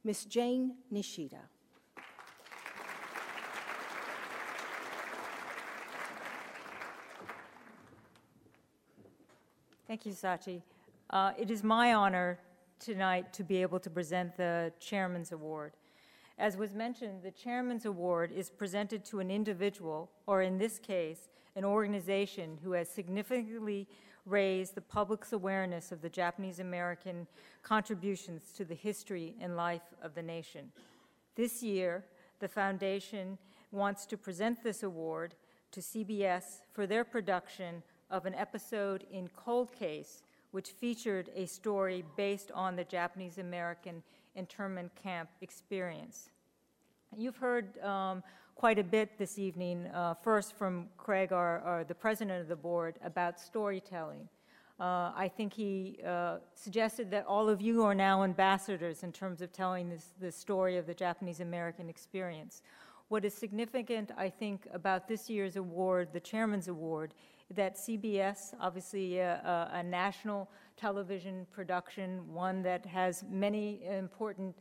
Ms. Jane Nishida. Thank you, Sachi. It is my honor tonight to be able to present the Chairman's Award. As was mentioned, the Chairman's Award is presented to an individual, or in this case, an organization who has significantly raised the public's awareness of the Japanese American contributions to the history and life of the nation. This year, the Foundation wants to present this award to CBS for their production of an episode in Cold Case, which featured a story based on the Japanese American internment camp experience. You've heard quite a bit this evening, first from Craig, the president of the board, about storytelling. I think he suggested that all of you are now ambassadors in terms of telling the story of the Japanese American experience. What is significant, I think, about this year's award, the Chairman's Award, that CBS, obviously a national television production, one that has many important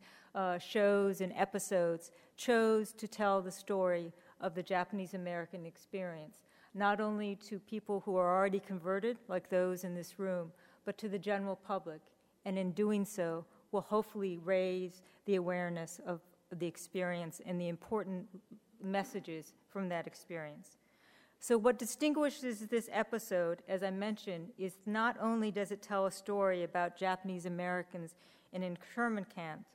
shows and episodes, chose to tell the story of the Japanese American experience, not only to people who are already converted, like those in this room, but to the general public, and in doing so, will hopefully raise the awareness of the experience and the important messages from that experience. So what distinguishes this episode, as I mentioned, is not only does it tell a story about Japanese Americans in internment camps,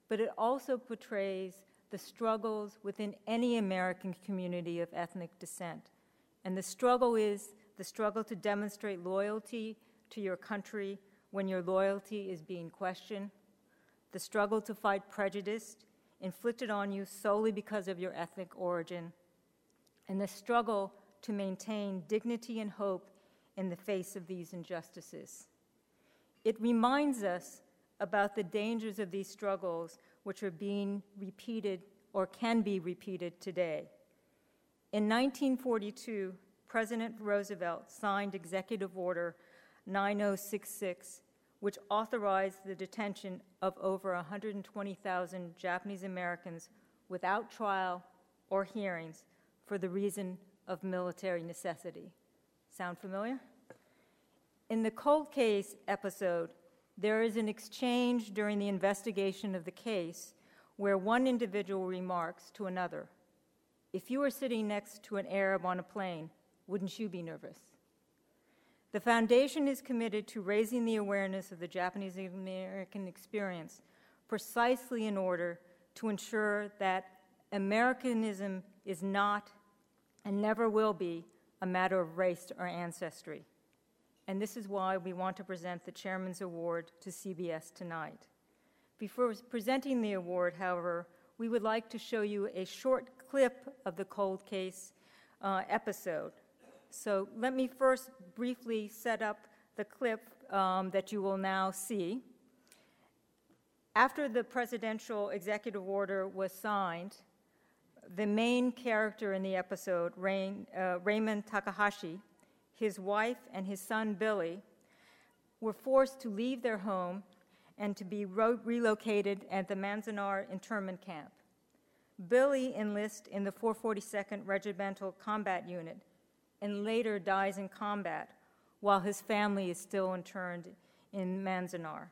but it also portrays the struggles within any American community of ethnic descent. And the struggle is the struggle to demonstrate loyalty to your country when your loyalty is being questioned, the struggle to fight prejudice inflicted on you solely because of your ethnic origin, and the struggle to maintain dignity and hope in the face of these injustices. It reminds us about the dangers of these struggles which are being repeated or can be repeated today. In 1942, President Roosevelt signed Executive Order 9066, which authorized the detention of over 120,000 Japanese Americans without trial or hearings for the reason of military necessity. Sound familiar? In the Cold Case episode, there is an exchange during the investigation of the case where one individual remarks to another, "If you were sitting next to an Arab on a plane, wouldn't you be nervous?" The Foundation is committed to raising the awareness of the Japanese American experience precisely in order to ensure that Americanism is not and never will be a matter of race or ancestry. And this is why we want to present the Chairman's Award to CBS tonight. Before presenting the award, however, we would like to show you a short clip of the Cold Case episode. So let me first briefly set up the clip that you will now see. After the presidential executive order was signed, the main character in the episode, Raymond Takahashi, his wife and his son Billy, were forced to leave their home and to be relocated at the Manzanar internment camp. Billy enlists in the 442nd Regimental Combat Unit and later dies in combat while his family is still interned in Manzanar.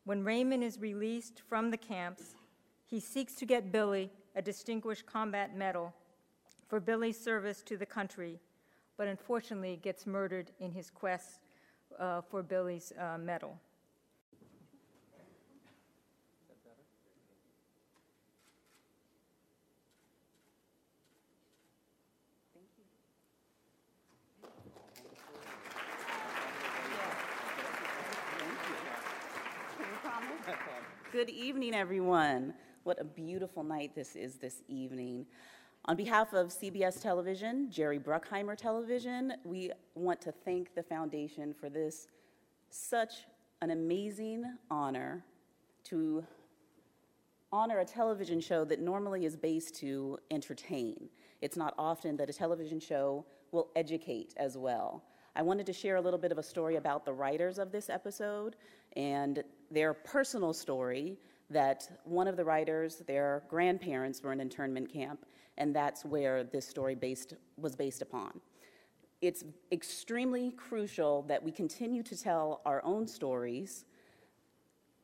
When Raymond is released from the camps, he seeks to get Billy a Distinguished Combat Medal for Billy's service to the country, but unfortunately gets murdered in his quest for Billy's medal. Good evening, everyone. What a beautiful night this is this evening. On behalf of CBS Television, Jerry Bruckheimer Television, we want to thank the Foundation for this such an amazing honor to honor a television show that normally is based to entertain. It's not often that a television show will educate as well. I wanted to share a little bit of a story about the writers of this episode and their personal story that one of the writers, their grandparents were in internment camp, and that's where this story was based upon. It's extremely crucial that we continue to tell our own stories.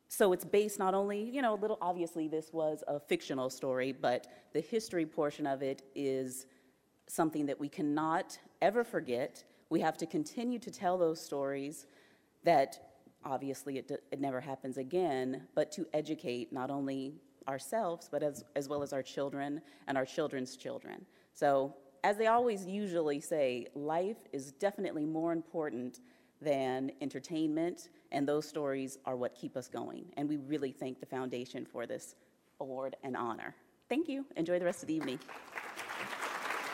So it's based not only, obviously this was a fictional story, but the history portion of it is something that we cannot ever forget. We have to continue to tell those stories that obviously it never happens again, but to educate not only ourselves, but as well as our children and our children's children. So as they always usually say, life is definitely more important than entertainment, and those stories are what keep us going. And we really thank the foundation for this award and honor. Thank you. Enjoy the rest of the evening.